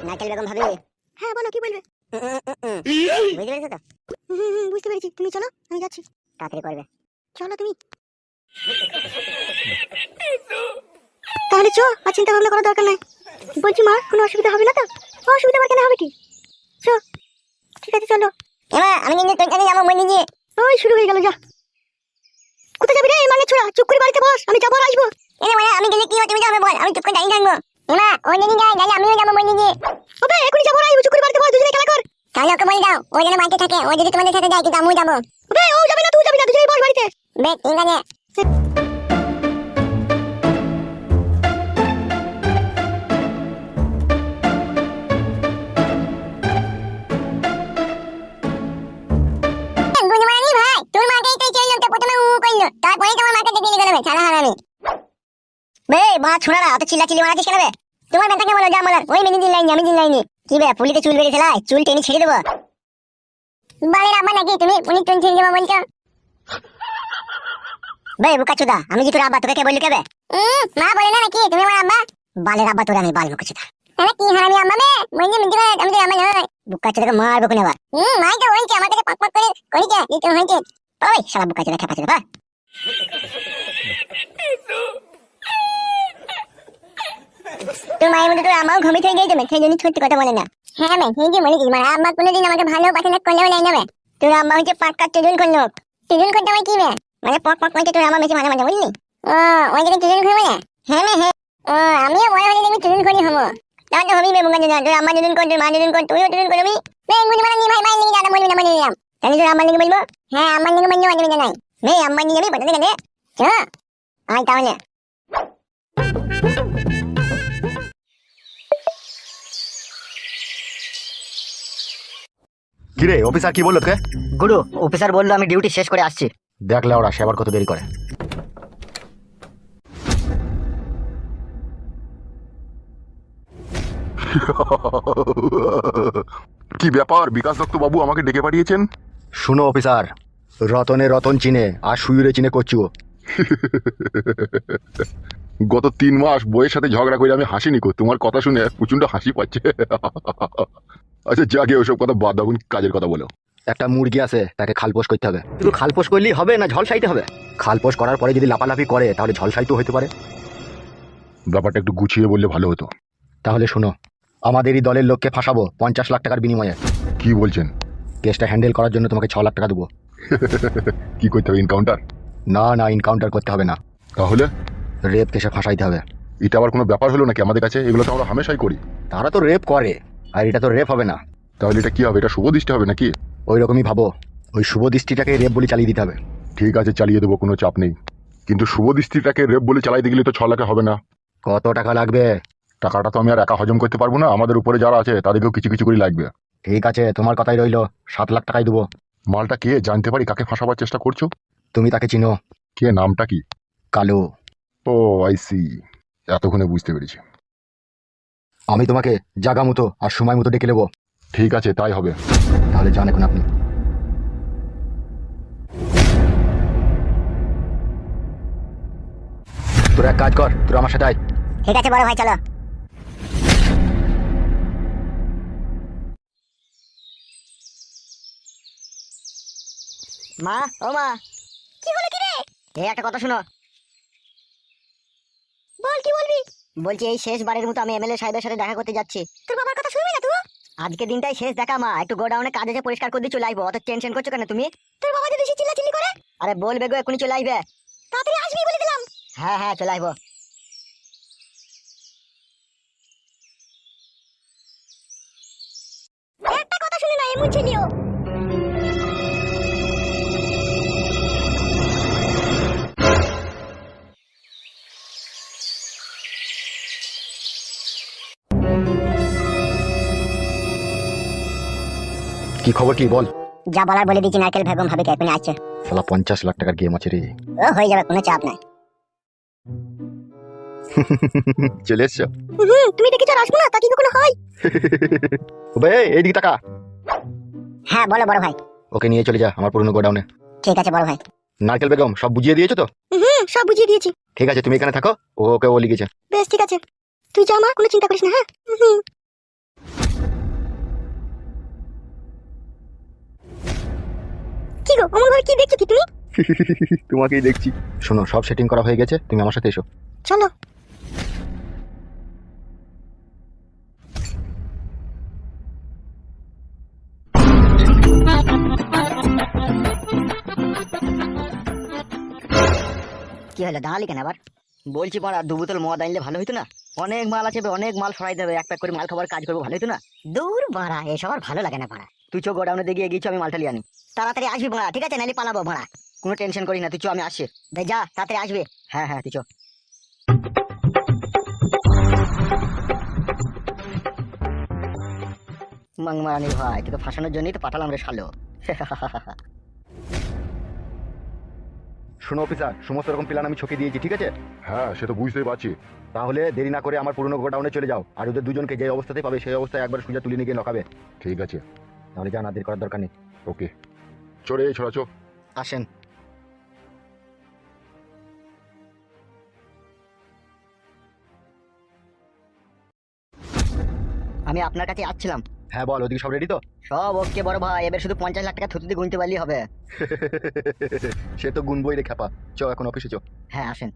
নারকেল বেগম ভাবি। হ্যাঁ বলো, কি বলবে? বুঝতে পেরেছো তো? বুঝতে পেরেছি। তুমি চলো, আমি যাচ্ছি। তাড়াতাড়ি করবে। চলো তুমি। তাহলে চো, আর চিন্তা ভাবনা করার দরকার নাই। বলছি মা, কোনো অসুবিধা হবে না তো? অসুবিধা আমার কেন হবে? কি চো, ঠিক আছে চলো। এমা আমি কিন্তু তোর কাছে যাবো মনে নিয়ে। ওই শুরু হয়ে গেল, যা। কোথায় যাবি রে মানে ছোড়া? চুপ করে বাড়িতে বস, আমি যাবো আর আসবো। এনে মানে আমি গেলে কি হবে, তুমি যাবে বল, আমি চুপ করে দাঁড়িয়ে থাকবো। এমা ও যদি যায় তাহলে আমিও যাবো মনে নিয়ে। ওবে এখনই যাবো আর আসবো, চুপ করে বাড়িতে বস, দুজনে খেলা কর। তাহলে ওকে বলে দাও ও যেন বাড়িতে থাকে, ও যদি তোমাদের সাথে যায় কিন্তু আমিও যাবো। ওবে ও যাবে না, তুই যাবি না, দুজনেই বস বাড়িতে। বেশ ঠিক আছে। গুণমানি ভাই, তোর মাকেই তো চাইলাম, তো প্রথমে উ কইলো, তারপরে তোমার মাকে ডেকে নিয়ে গেল ছাড়া হারামি। বে মা ছোড়া না, অত চিল্লাচিল্লি মারাছিস কেন বে? তোমার বেটাকে বলো যা মালার, ওই মেনে দিন লাইনি, আমি দিন লাইনি। কি বে পুলিতে চুল বেরিয়েছে লাই, চুল টেনে ছেড়ে দেবো। বালের আব্বা নাকি তুমি, পুলি চুল ছেড়ে দেবো বলছো? বে বুকাচুদা, আমি কি তোর আব্বা, তোকে কে বললি কে বে? মা বলে না নাকি তুমি আমার আব্বা? বালের আব্বা তোর আমি, বাল মুকুচুদা। তাহলে কি হারামি আম্মা বে? বললি মিথ্যে কথা, আমি তো আম্মা নই। বুকাচুদাকে মারবো কোন আবার? মাই তো হইছে, আমার কাছে পক করে কইছে যে তুমি হইছে। ওই শালা বুকাচুদা খেপাচুদা বা। তোর মায়ের মধ্যে তোর আমাও ঘুমিয়ে থেকে গেছে, সেই জন্য সত্যি কথা বলে না। হ্যাঁ ম্যাম, সেই যে বলেছিস, মানে আম্মা কোনোদিন আমাকে ভালো পছন্দ করলেও নাই না ম্যাম। তোর আম্মা হচ্ছে পাক্কা টিজুন করলো। টিজুন করতে হয় কি ম্যাম? মানে পক পক করতে তোর আম্মা বেশি মাঝে মাঝে বুঝলি? ও ওই জন্য টিজুন করবে না? হ্যাঁ ম্যাম হ্যাঁ। ও আমিও বড় হলে দেখবি টিজুন করি হবো। তাহলে তো হবি ম্যাম, তোর আম্মা টিজুন কর, তোর মা টিজুন কর, তুইও টিজুন করবি। ম্যাম গুনি মানে নি ভাই, মাইন লিখে দাদা বলবি না, বলে দিলাম। তাহলে তোর আম্মা লিখে বলবো? হ্যাঁ আম্মা লিখে বলবো, অসুবিধা নাই। ম্যাম আম্মা নিয়ে যাবি বলতে গেলে? চ আয় তাহলে। কিরে অফিসার কি বললো তোকে? গুরু, অফিসার বললো আমি ডিউটি শেষ করে আসছি। দেখলে ওরা সে আবার কত দেরি করে। কি ব্যাপার বিকাশ দত্ত বাবু আমাকে ডেকে পাঠিয়েছেন? শুনো অফিসার, রতনে রতন চিনে আর সুইরে চিনে করছি ও। গত 3 মাস বইয়ের সাথে ঝগড়া করে আমি হাসিনি কো, তোমার কথা শুনে প্রচন্ড হাসি পাচ্ছে। আচ্ছা যাকে ওসব কথা বাদ দাও, কাজের কথা বলো। একটা মুরগি আছে, তাকে খালপোষ করতে হবে। শুধু খালপোষ করলেই হবে না, ঝলসাইতে হবে। খালপোষ করার পরে যদি লাফালাফি করে তাহলে ঝলসাইতেও হতে পারে। ব্যাপারটা একটু গুছিয়ে বললে ভালো হতো। তাহলে শোনো, আমাদেরই দলের লোককে ফাঁসাবো 50 লাখ টাকার বিনিময়ে। কি বলছেন? কেসটা হ্যান্ডেল করার জন্য তোমাকে 6 লাখ টাকা দেবো। কি করতে হবে, এনকাউন্টার? না না, এনকাউন্টার করতে হবে না, তাহলে রেপ কেসে ফাঁসাইতে হবে। এটা আবার কোনো ব্যাপার হলো নাকি? আমাদের কাছে এগুলো তো আমরা হামেশাই করি। তারা তো রেপ করে, আর এটা তো রেপ হবে না। তাহলে এটা কি হবে? এটা শুভ দৃষ্টি হবে নাকি? ওই রকমই ভাবো, ওই শুভ দৃষ্টিটাকে রেপ বলে চালিয়ে দিতে হবে। ঠিক আছে চালিয়ে দেবো, কোনো চাপ নেই। কিন্তু শুভ দৃষ্টিটাকে রেপ বলে চালাইতে গেলে তো 6 লাখে হবে না। কত টাকা লাগবে? টাকাটা তো আমি আর একা হজম করতে পারবো না, আমাদের উপরে যারা আছে তাদেরকেও কিছু কিছু করে লাগবে। ঠিক আছে, তোমার কথাই রইলো, 7 লাখ টাকাই দেবো। মালটা কে জানতে পারি? কাকে ফাঁসাবার চেষ্টা করছো? তুমি তাকে চিনো? কে, নামটা কি? কালু। ও আই সি, এতক্ষণে বুঝতে পেরেছি। আমি তোমাকে জাগা মতো আর সময় মতো ডেকে নেবো। ঠিক আছে তাই হবে। তাহলে যান এখন আপনি। তোর এক কাজ কর, তোর আমার সাথে আয়। ঠিক আছে বড় ভাই চলো। মা, ও মা, কি হলো কি রে? এই একটা কথা শোনো। বল কি বলবি? বলছি এই শেষবারের মতো আমি এমএলএ সাহেবের সাথে দেখা করতে যাচ্ছি। তোর বাবার কথা শুনবি না তুই? আজকে দিনটাই শেষ দেখা মা, একটু গোডাউনে কাজ আছে, পরিষ্কার করে দিয়ে চলে আইবো। অত টেনশন করছো কেন তুমি? তোর বাবা যদি বেশি চিল্লাচিল্লি করে? আরে বলবে গো, এখনই চলে আইবে। তাড়াতাড়ি আসবি বলে দিলাম। হ্যাঁ হ্যাঁ চলে আইবো। একটা কথা শুনে না এমন ছিলিও। কি খবর কি বল? যা বলার বলে দিচ্ছি, নারকেল বেগম ভাবিকে এখনই আসছে। শালা 50 লাখ টাকার গেম আছে রে। ও হয়ে যাবে, কোনো চাপ নাই। চলে এসছো? তুমি ডেকে চল, আসবো না তা কি কখনো হয়? বে এইদিকে টাকা। হ্যাঁ বলো বড় ভাই। ওকে নিয়ে চলে যা আমার পুরনো গোডাউনে। ঠিক আছে বড় ভাই। নারকেল বেগম সব বুঝিয়ে দিয়েছো তো? সব বুঝিয়ে দিয়েছি। ঠিক আছে, তুমি এখানে থাকো, ওকে ও লিখেছে। বেশ ঠিক আছে, তুই যা মা, কোনো চিন্তা করিস না। হ্যাঁ কি গো অমল ভাই কি দেখছো কি তুমি? তোমাকেই দেখছি। শোনো, সব সেটিং করা হয়ে গেছে, তুমি আমার সাথে এসো। চলো। কি হলো, দাঁড়ালি কেন আবার? বলছি পড়া 2 বোতল মদ আনলে ভালো হইতো না? অনেক মাল আছে, অনেক মাল সরাই দেবে, এক প্যাক করে মাল খাবার কাজ করবো, ভালো হইতো না? দূর বাড়া, এসব আর ভালো লাগে না বাড়া। তুই চো গোডাউনে দিয়ে গিয়েছো, আমি মালটা লিয়ে আনি। তাড়াতাড়ি আসবি বাড়া, ঠিক আছে? নাইলে পালাবো বাড়া। কোনো টেনশন করি না, তুই চো, আমি আসছি। যা তাড়াতাড়ি আসবে। হ্যাঁ হ্যাঁ, তুই চো। মাংমারানি ভাই, তুই তো ফাঁসানোর জন্যই তো পাঠালাম রে শালো। শোনো অফিসার, সমস্ত রকম প্ল্যান আমি ছকে দিয়েছি, ঠিক আছে? হ্যাঁ সে তো বুঝতেই পারছি। তাহলে দেরি না করে আমার পুরনো গোডাউনে চলে যাও, আর ওদের দুজনকে যে অবস্থাতেই পাবে সেই অবস্থায় একবার সুজা তুলে নিয়ে গিয়ে লকাবে। ঠিক আছে, তাহলে যা, না দেরি করার দরকার নেই। ওকে। চলে ছড়া চো। আসেন। আমি আপনার কাছে আসছিলাম। হ্যাঁ বল, ওদিকে সব রেডি তো? সব ওকে বড় ভাই, এবার শুধু 50 লাখ টাকা থুতুতে গুনতে পারলেই হবে। সে তো গুনবই রে খ্যাপা। চ এখন অফিসে চ। হ্যাঁ আসেন।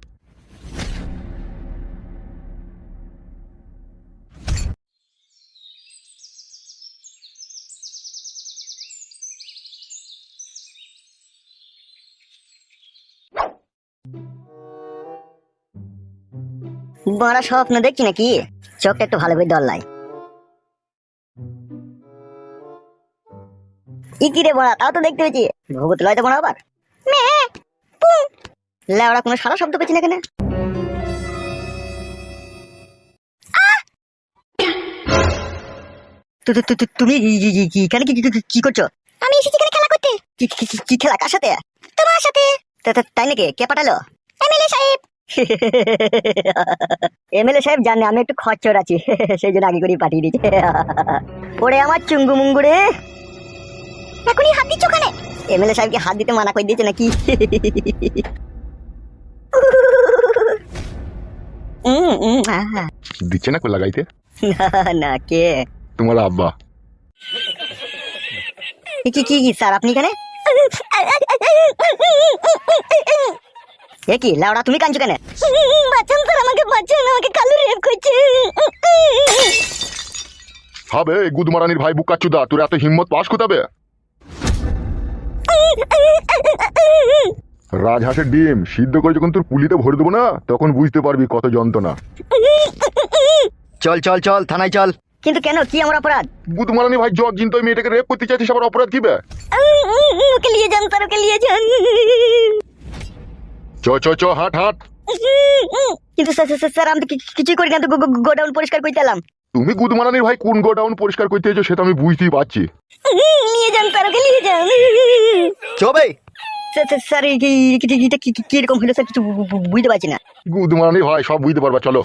বড় স্বপ্ন দেখছি নাকি? চোখটা একটু ভালো করে দল্লাই। কি রে বড়া, তাও তো দেখতে পেয়েছি। ভূত লয় তো বড়া আবার। লেওড়া, কোনো সারা শব্দ পেয়েছি না কেন? তুমি এখানে কি করছো? আমি এসেছি এখানে খেলা করতে। কি খেলা, কার সাথে? তোমার সাথে। তাই নাকি? কে পাঠালো? এমএলএ সাহেব। এমএলএ সাহেব জানে আমি একটু খচ্চর আছি, সেই জন্য আগে করেই পাঠিয়ে দিচ্ছে। ওরে আমার চুঙ্গু মুঙ্গু রে, এখনই হাত দিচ্ছ ওখানে? এমএলএ সাহেবকে হাত দিতে মানা করে দিয়েছে নাকি? দিচ্ছে না কো লাগাইতে? না, কে? তোমার আব্বা। কি স্যার, আপনি এখানে? এ কি লাউড়া, তুমি কাঁদছো কেন? বাঁচান স্যার, আমাকে বাঁচান, আমাকে কালু রেপ করছে। হবে গুদমারানির ভাই বুকাচুদা, তোর এত হিম্মত পাস কোথাবে? রাজহাঁসের ডিম সিদ্ধ করে যখন তোর পুলিতে ভরে দেবো না, তখন বুঝতে পারবি কত যন্ত্রণা। চল চল চল, থানায় চল। কিন্তু কেন, কি আমার অপরাধ? গুদমারানি ভাই জগ জিন, তো মেয়েটাকে রেপ করতে চাইছিস, আবার অপরাধ কি বে? ওকে নিয়ে যান স্যার, ওকে নিয়ে যান। চ চ চ, হাট হাট। কিন্তু স্যার আমি তো কিছুই করি না, তো গোডাউন পরিষ্কার করতে এলাম। তুমি গুদমারানির ভাই কোন গোডাউন পরিষ্কার করতে এসো সেটা আমি বুঝতেই পারছি। নিয়ে যান স্যার, ওকে নিয়ে যান। চবে। স্যার কিরকম হলো স্যার, কিছু বুঝতে পারছি না। গুদমারানি ভাই সব বুঝতে পারবা, চলো।